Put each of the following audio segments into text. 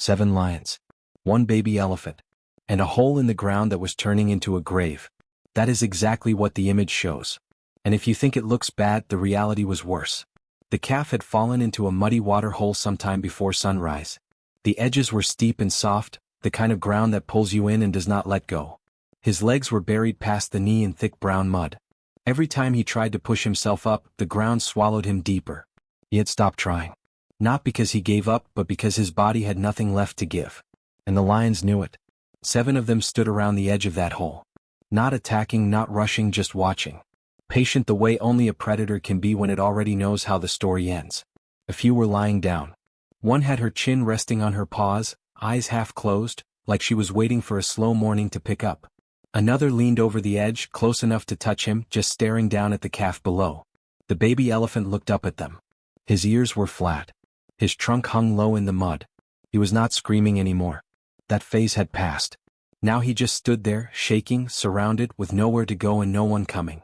7 lions. 1 baby elephant. And a hole in the ground that was turning into a grave. That is exactly what the image shows. And if you think it looks bad, the reality was worse. The calf had fallen into a muddy water hole sometime before sunrise. The edges were steep and soft, the kind of ground that pulls you in and does not let go. His legs were buried past the knee in thick brown mud. Every time he tried to push himself up, the ground swallowed him deeper. He had stopped trying. Not because he gave up, but because his body had nothing left to give. And the lions knew it. 7 of them stood around the edge of that hole. Not attacking, not rushing, just watching. Patient the way only a predator can be when it already knows how the story ends. A few were lying down. One had her chin resting on her paws, eyes half closed, like she was waiting for a slow morning to pick up. Another leaned over the edge, close enough to touch him, just staring down at the calf below. The baby elephant looked up at them. His ears were flat. His trunk hung low in the mud. He was not screaming anymore. That phase had passed. Now he just stood there, shaking, surrounded, with nowhere to go and no one coming.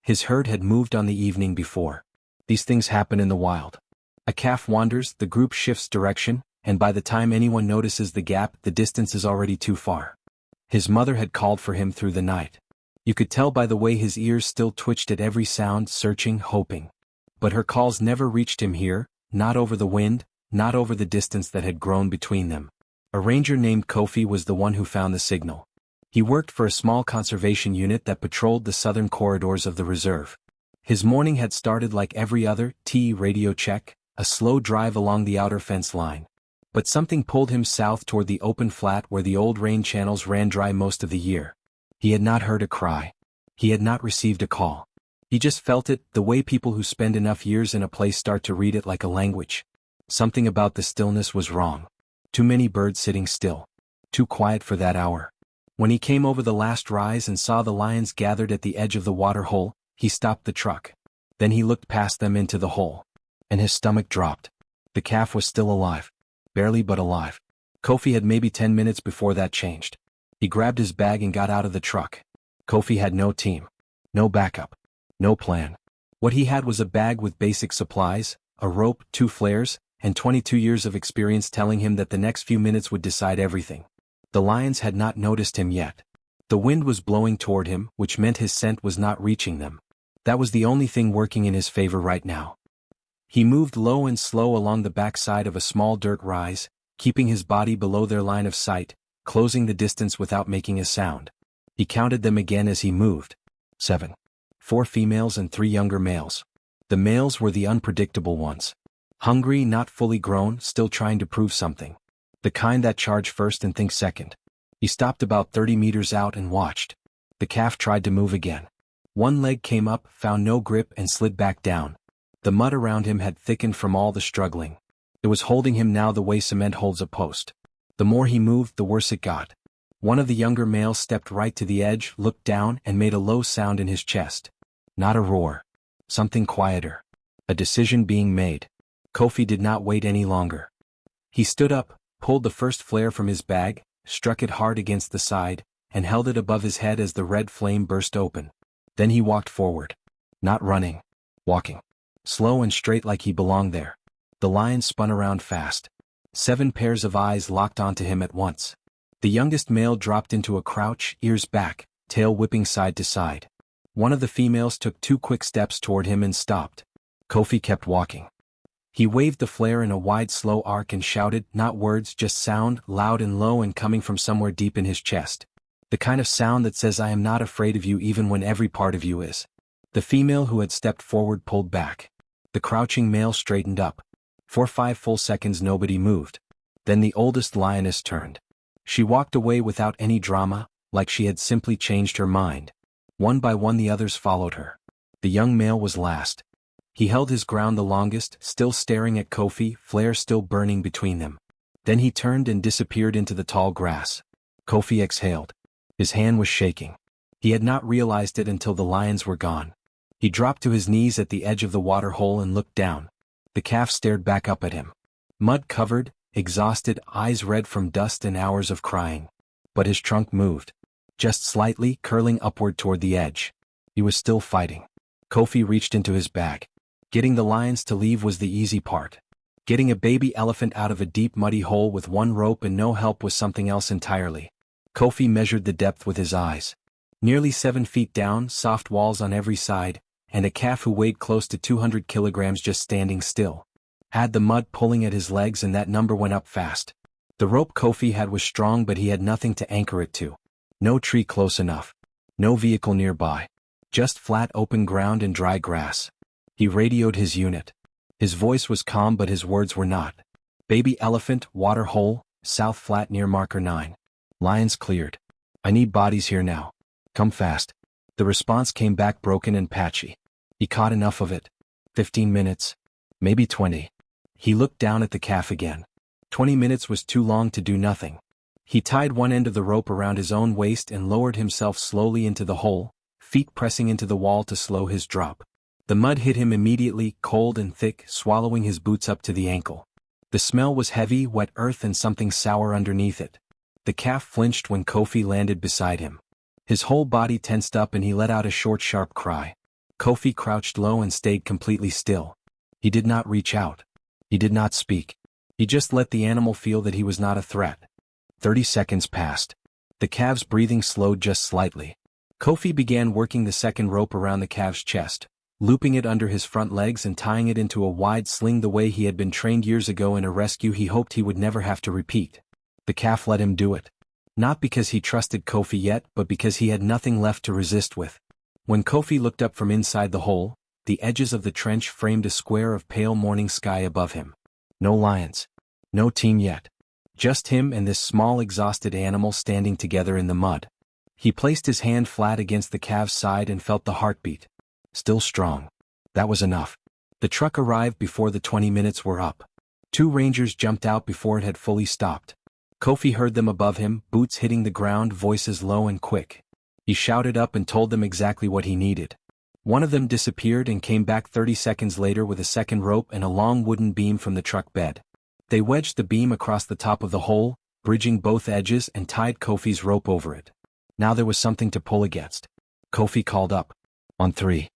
His herd had moved on the evening before. These things happen in the wild. A calf wanders, the group shifts direction, and by the time anyone notices the gap, the distance is already too far. His mother had called for him through the night. You could tell by the way his ears still twitched at every sound, searching, hoping. But her calls never reached him here, not over the wind, not over the distance that had grown between them. A ranger named Kofi was the one who found the signal. He worked for a small conservation unit that patrolled the southern corridors of the reserve. His morning had started like every other, radio check, a slow drive along the outer fence line. But something pulled him south toward the open flat where the old rain channels ran dry most of the year. He had not heard a cry. He had not received a call. He just felt it, the way people who spend enough years in a place start to read it like a language. Something about the stillness was wrong. Too many birds sitting still. Too quiet for that hour. When he came over the last rise and saw the lions gathered at the edge of the water hole, he stopped the truck. Then he looked past them into the hole. And his stomach dropped. The calf was still alive. Barely but alive. Kofi had maybe 10 minutes before that changed. He grabbed his bag and got out of the truck. Kofi had no team. No backup. No plan. What he had was a bag with basic supplies, a rope, 2 flares, and 22 years of experience telling him that the next few minutes would decide everything. The lions had not noticed him yet. The wind was blowing toward him, which meant his scent was not reaching them. That was the only thing working in his favor right now. He moved low and slow along the backside of a small dirt rise, keeping his body below their line of sight, closing the distance without making a sound. He counted them again as he moved. 7. 4 females and 3 younger males. The males were the unpredictable ones. Hungry, not fully grown, still trying to prove something. The kind that charge first and think second. He stopped about 30 meters out and watched. The calf tried to move again. One leg came up, found no grip and slid back down. The mud around him had thickened from all the struggling. It was holding him now the way cement holds a post. The more he moved, the worse it got. One of the younger males stepped right to the edge, looked down, and made a low sound in his chest. Not a roar. Something quieter. A decision being made. Kofi did not wait any longer. He stood up, pulled the first flare from his bag, struck it hard against the side, and held it above his head as the red flame burst open. Then he walked forward. Not running. Walking. Slow and straight like he belonged there. The lion spun around fast. 7 pairs of eyes locked onto him at once. The youngest male dropped into a crouch, ears back, tail whipping side to side. One of the females took 2 quick steps toward him and stopped. Kofi kept walking. He waved the flare in a wide slow arc and shouted, not words, just sound, loud and low and coming from somewhere deep in his chest. The kind of sound that says I am not afraid of you even when every part of you is. The female who had stepped forward pulled back. The crouching male straightened up. For 5 full seconds nobody moved. Then the oldest lioness turned. She walked away without any drama, like she had simply changed her mind. One by one the others followed her. The young male was last. He held his ground the longest, still staring at Kofi, flare still burning between them. Then he turned and disappeared into the tall grass. Kofi exhaled. His hand was shaking. He had not realized it until the lions were gone. He dropped to his knees at the edge of the water hole and looked down. The calf stared back up at him. Mud-covered, exhausted, eyes red from dust and hours of crying. But his trunk moved. Just slightly, curling upward toward the edge. He was still fighting. Kofi reached into his bag. Getting the lions to leave was the easy part. Getting a baby elephant out of a deep muddy hole with one rope and no help was something else entirely. Kofi measured the depth with his eyes. Nearly 7 feet down, soft walls on every side, and a calf who weighed close to 200 kilograms just standing still. Add the mud pulling at his legs and that number went up fast. The rope Kofi had was strong, but he had nothing to anchor it to. No tree close enough. No vehicle nearby. Just flat open ground and dry grass. He radioed his unit. His voice was calm but his words were not. Baby elephant, water hole, south flat near marker 9. Lions cleared. I need bodies here now. Come fast. The response came back broken and patchy. He caught enough of it. 15 minutes. Maybe 20. He looked down at the calf again. 20 minutes was too long to do nothing. He tied one end of the rope around his own waist and lowered himself slowly into the hole, feet pressing into the wall to slow his drop. The mud hit him immediately, cold and thick, swallowing his boots up to the ankle. The smell was heavy, wet earth and something sour underneath it. The calf flinched when Kofi landed beside him. His whole body tensed up and he let out a short, sharp cry. Kofi crouched low and stayed completely still. He did not reach out. He did not speak. He just let the animal feel that he was not a threat. 30 seconds passed. The calf's breathing slowed just slightly. Kofi began working the second rope around the calf's chest, looping it under his front legs and tying it into a wide sling the way he had been trained years ago in a rescue he hoped he would never have to repeat. The calf let him do it. Not because he trusted Kofi yet, but because he had nothing left to resist with. When Kofi looked up from inside the hole, the edges of the trench framed a square of pale morning sky above him. No lions. No team yet. Just him and this small exhausted animal standing together in the mud. He placed his hand flat against the calf's side and felt the heartbeat. Still strong. That was enough. The truck arrived before the 20 minutes were up. 2 rangers jumped out before it had fully stopped. Kofi heard them above him, boots hitting the ground, voices low and quick. He shouted up and told them exactly what he needed. One of them disappeared and came back 30 seconds later with a second rope and a long wooden beam from the truck bed. They wedged the beam across the top of the hole, bridging both edges and tied Kofi's rope over it. Now there was something to pull against. Kofi called up. On 3.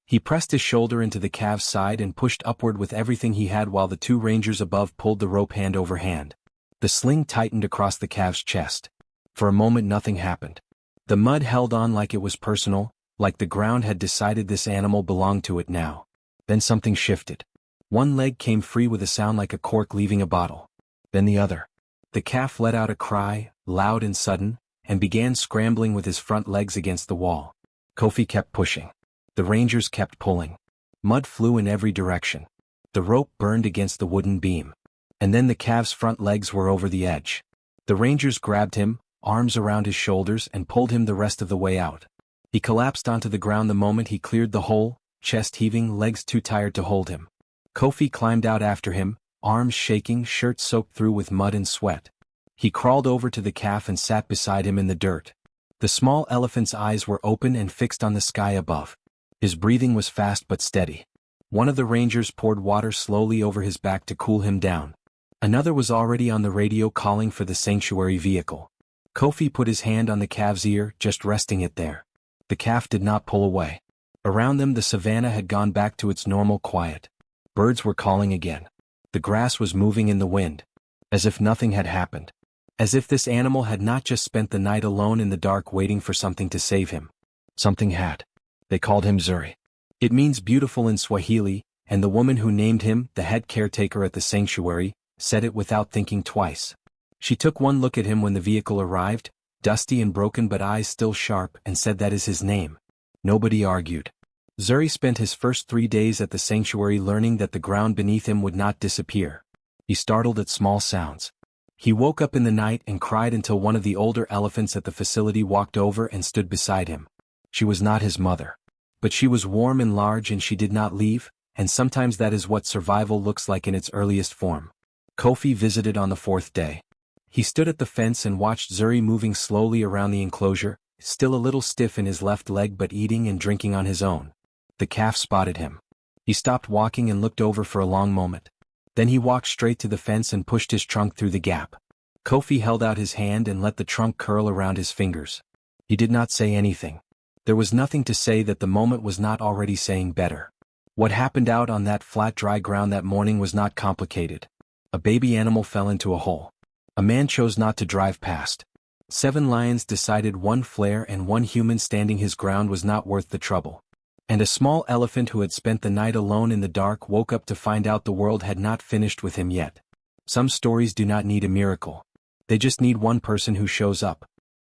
He pressed his shoulder into the calf's side and pushed upward with everything he had while the 2 rangers above pulled the rope hand over hand. The sling tightened across the calf's chest. For a moment nothing happened. The mud held on like it was personal, like the ground had decided this animal belonged to it now. Then something shifted. One leg came free with a sound like a cork leaving a bottle. Then the other. The calf let out a cry, loud and sudden, and began scrambling with his front legs against the wall. Kofi kept pushing. The rangers kept pulling. Mud flew in every direction. The rope burned against the wooden beam. And then the calf's front legs were over the edge. The rangers grabbed him, arms around his shoulders, and pulled him the rest of the way out. He collapsed onto the ground the moment he cleared the hole, chest heaving, legs too tired to hold him. Kofi climbed out after him, arms shaking, shirt soaked through with mud and sweat. He crawled over to the calf and sat beside him in the dirt. The small elephant's eyes were open and fixed on the sky above. His breathing was fast but steady. One of the rangers poured water slowly over his back to cool him down. Another was already on the radio calling for the sanctuary vehicle. Kofi put his hand on the calf's ear, just resting it there. The calf did not pull away. Around them the savanna had gone back to its normal quiet. Birds were calling again. The grass was moving in the wind. As if nothing had happened. As if this animal had not just spent the night alone in the dark waiting for something to save him. Something had. They called him Zuri. It means beautiful in Swahili, and the woman who named him, the head caretaker at the sanctuary, said it without thinking twice. She took one look at him when the vehicle arrived, dusty and broken but eyes still sharp, and said that is his name. Nobody argued. Zuri spent his first 3 days at the sanctuary learning that the ground beneath him would not disappear. He startled at small sounds. He woke up in the night and cried until one of the older elephants at the facility walked over and stood beside him. She was not his mother. But she was warm and large and she did not leave, and sometimes that is what survival looks like in its earliest form. Kofi visited on the 4th day. He stood at the fence and watched Zuri moving slowly around the enclosure, still a little stiff in his left leg but eating and drinking on his own. The calf spotted him. He stopped walking and looked over for a long moment. Then he walked straight to the fence and pushed his trunk through the gap. Kofi held out his hand and let the trunk curl around his fingers. He did not say anything. There was nothing to say that the moment was not already saying better. What happened out on that flat dry ground that morning was not complicated. A baby animal fell into a hole. A man chose not to drive past. 7 lions decided one flare and one human standing his ground was not worth the trouble. And a small elephant who had spent the night alone in the dark woke up to find out the world had not finished with him yet. Some stories do not need a miracle. They just need one person who shows up.